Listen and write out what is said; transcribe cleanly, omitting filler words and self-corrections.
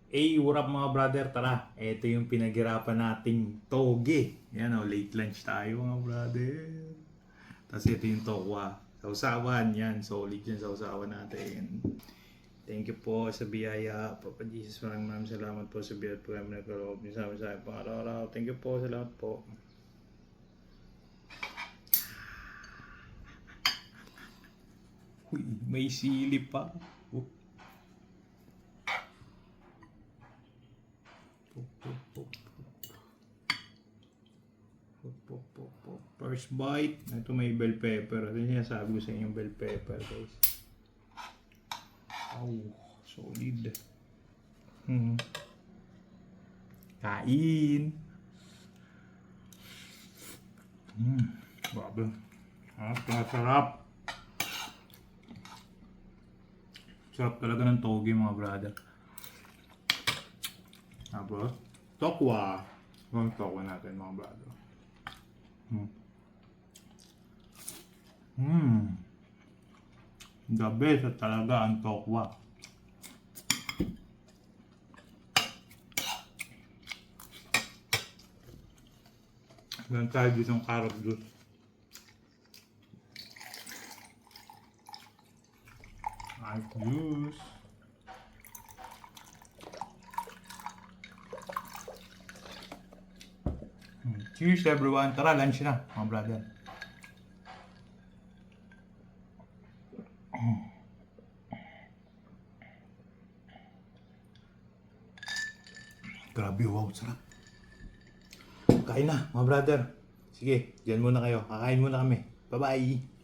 Hey, what up mga brother? Tara, ito yung pinaghirapan nating toge. Yan o, late lunch tayo mga brother. Tapos ito yung tokwa. Sausawan, yan. Solid yan sausawan natin. Thank you po sa biyaya. Papa Jesus, maraming salamat po sa biyaya po kami nagkaloob niyo sa amin sa pang araw-araw. Thank you po, salamat po. Uy, may sili pa. First bite. Ito may bell pepper. Ito yung sabi ko sa inyo bell pepper guys. Oh, solid. Kain. Grabe. Sarap. Sarap talaga ng toge mga brother. Tapos, tokwa. Ang tokwa natin mga brother. The best talaga ang tokwa. Ganun tayo dito ng carrot juice. Carrot juice. Cheers everyone. Tara, lunch na mga brother. Grabe, wow, sarap. Kain na mga brother. Sige, diyan muna kayo. Kakain muna kami. Bye-bye.